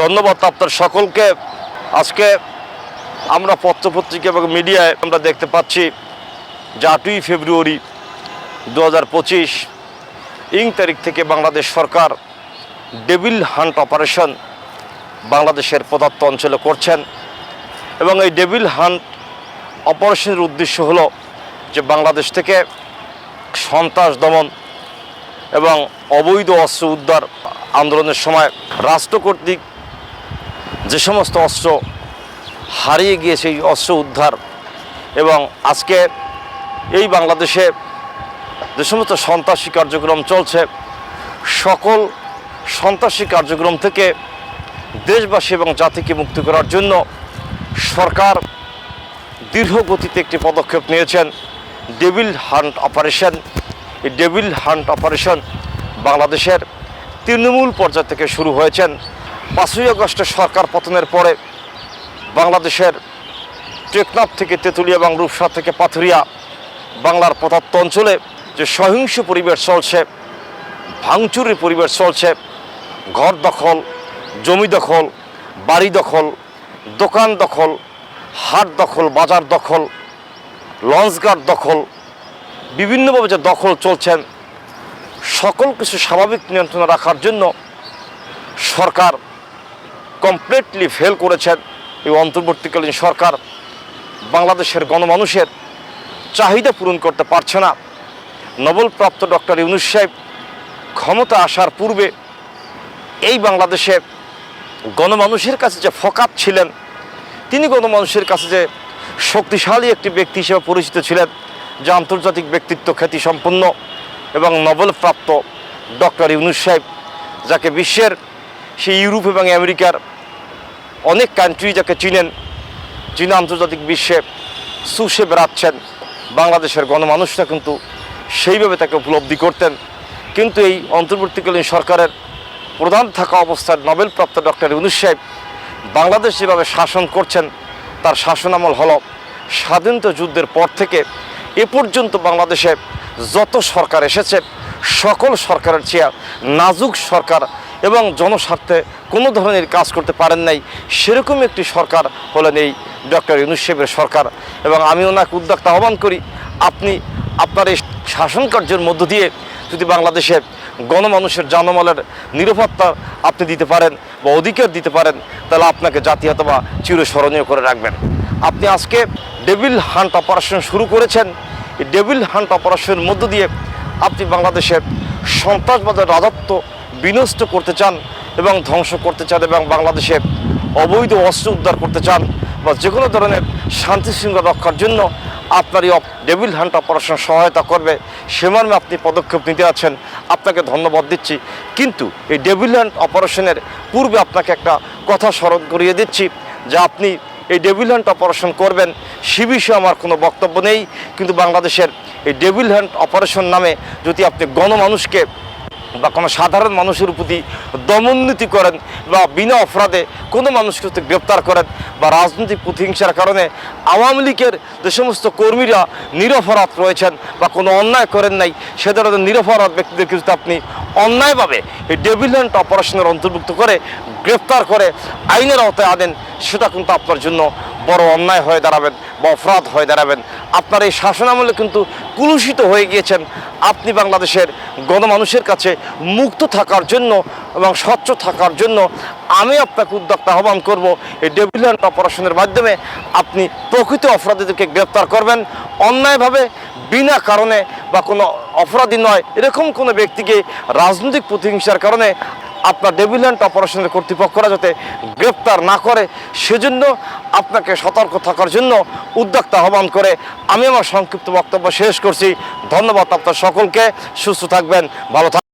ধন্যবাদ আপনার সকলকে। আজকে আমরা পত্রপত্রিকা এবং মিডিয়ায় আমরা দেখতে পাচ্ছি যে 8ই ফেব্রুয়ারি 2025 তারিখ থেকে বাংলাদেশ সরকার ডেভিল হান্ট অপারেশন বাংলাদেশের প্রদত্ত অঞ্চলে করছেন এবং এই ডেভিল হান্ট অপারেশনের উদ্দেশ্য হলো যে বাংলাদেশ থেকে সন্ত্রাস দমন এবং অবৈধ অস্ত্র উদ্ধার। আন্দোলনের সময় রাষ্ট্র কর্তৃক যে সমস্ত অস্ত্র হারিয়ে গিয়ে সেই অস্ত্র উদ্ধার এবং আজকে এই বাংলাদেশে যে সমস্ত সন্ত্রাসী কার্যক্রম চলছে সকল সন্ত্রাসী কার্যক্রম থেকে দেশবাসী এবং জাতিকে মুক্তি করার জন্য সরকার দীর্ঘ গতিতে একটি পদক্ষেপ নিয়েছেন, ডেভিল হান্ট অপারেশন। এই ডেভিল হান্ট অপারেশন বাংলাদেশের তৃণমূল পর্যায় থেকে শুরু হয়েছেন। 5ই আগস্টের সরকার পতনের পরে বাংলাদেশের টেকনাফ থেকে তেঁতুলিয়া এবং রূপসা থেকে পাথুরিয়া বাংলার প্রদত্ত অঞ্চলে যে সহিংস পরিবেশ চলছে, ভাঙচুরের পরিবেশ চলছে, ঘর দখল, জমি দখল, বাড়ি দখল, দোকান দখল, হাট দখল, বাজার দখল, লঞ্চঘাট দখল, বিভিন্নভাবে যে দখল চলছেন সকল কিছু স্বাভাবিক নিয়ন্ত্রণে রাখার জন্য সরকার কমপ্লিটলি ফেল করেছেন। এই অন্তর্বর্তীকালীন সরকার বাংলাদেশের গণমানুষের চাহিদা পূরণ করতে পারছে না। নোবেলপ্রাপ্ত ডক্টর ইউনূস সাহেব ক্ষমতা আসার পূর্বে এই বাংলাদেশে গণমানুষের কাছে যে ফকাত ছিলেন, তিনি গণমানুষের কাছে যে শক্তিশালী একটি ব্যক্তি হিসেবে পরিচিত ছিলেন, যে আন্তর্জাতিক ব্যক্তিত্ব খ্যাতি সম্পন্ন এবং নোবেলপ্রাপ্ত ডক্টর ইউনূস সাহেব, যাকে বিশ্বের সেই ইউরোপ এবং আমেরিকার অনেক কান্ট্রি যাকে চিনেন, যিনি আন্তর্জাতিক বিশ্বে সুষে বেড়াচ্ছেন, বাংলাদেশের গণমানুষরা কিন্তু সেইভাবে তাকে উপলব্ধি করতেন। কিন্তু এই অন্তর্বর্তীকালীন সরকারের প্রধান থাকা অবস্থায় নোবেলপ্রাপ্ত ডক্টর ইউনূস সাহেব বাংলাদেশ যেভাবে শাসন করছেন তার শাসনামল হলো স্বাধীনতা যুদ্ধের পর থেকে এ পর্যন্ত বাংলাদেশে যত সরকার এসেছে সকল সরকারের চেয়ে নাজুক সরকার এবং জনস্বার্থে কোনো ধরনের কাজ করতে পারেন নাই, সেরকম একটি সরকার হলেন এই ডক্টর ইউনূস সাহেবের সরকার। এবং আমি ওনাকে উদ্যোক্তা আহ্বান করি, আপনি আপনার এই শাসন কার্যের মধ্য দিয়ে যদি বাংলাদেশের গণমানুষের জানমালের নিরাপত্তা আপনি দিতে পারেন বা অধিকার দিতে পারেন, তাহলে আপনাকে জাতীয়তা চিরস্মরণীয় করে রাখবেন। আপনি আজকে ডেভিল হান্ট অপারেশন শুরু করেছেন। এই ডেভিল হান্ট অপারেশনের মধ্য দিয়ে আপনি বাংলাদেশের সন্ত্রাসবাদের রাজত্ব বিনষ্ট করতে চান এবং ধ্বংস করতে চান এবং বাংলাদেশের অবৈধ অস্ত্র উদ্ধার করতে চান বা যে কোনো ধরনের শান্তি শৃঙ্খলা রক্ষার জন্য আপনার এই ডেভিল হান্ট অপারেশন সহায়তা করবে, সে মর্মে আপনি পদক্ষেপ নিতে আছেন, আপনাকে ধন্যবাদ দিচ্ছি। কিন্তু এই ডেভিল হান্ট অপারেশনের পূর্বে আপনাকে একটা কথা স্মরণ করিয়ে দিচ্ছি যে আপনি এই ডেভিল হান্ট অপারেশন করবেন সে বিষয়ে আমার কোনো বক্তব্য নেই, কিন্তু বাংলাদেশের এই ডেভিল হান্ট অপারেশন নামে যদি আপনি গণমানুষকে বা কোনো সাধারণ মানুষের প্রতি দমননীতি করেন বা বিনা অপরাধে কোনো মানুষকে গ্রেপ্তার করেন বা রাজনৈতিক প্রতিহিংসার কারণে আওয়ামী লীগের যে সমস্ত কর্মীরা নিরপরাধ রয়েছেন বা কোনো অন্যায় করেন নাই, সে ধরনের নিরপরাধ ব্যক্তিদেরকে যদি আপনি অন্যায়ভাবে এই ডেভিল হান্ট অপারেশনের অন্তর্ভুক্ত করে গ্রেপ্তার করে আইনের আওতায় আনেন, সেটা কিন্তু আপনার জন্য বড় অন্যায় হয়ে দাঁড়াবেন বা অপরাধ হয়ে দাঁড়াবেন। আপনার এই শাসনামলে কিন্তু কুলুষিত হয়ে গিয়েছেন। আপনি বাংলাদেশের গণমানুষের কাছে মুক্ত থাকার জন্য এবং স্বচ্ছ থাকার জন্য আমি আপনাকে উদ্যোক্তা আহ্বান করব, এই ডেভিল হান্ট অপারেশনের মাধ্যমে আপনি প্রকৃত অপরাধীদেরকে গ্রেপ্তার করবেন। অন্যায়ভাবে বিনা কারণে বা কোনো অপরাধী নয় এরকম কোনো ব্যক্তিকে রাজনৈতিক প্রতিহিংসার কারণে আপনার ডেভিল হান্ট অপারেশনের কর্তৃপক্ষরা যাতে গ্রেপ্তার না করে সেজন্য আপনাকে সতর্ক থাকার জন্য উদ্যোক্তা আহ্বান করে আমি আমার সংক্ষিপ্ত বক্তব্য শেষ করছি। ধন্যবাদ আপনার সকলকে। সুস্থ থাকবেন, ভালো থাকবেন।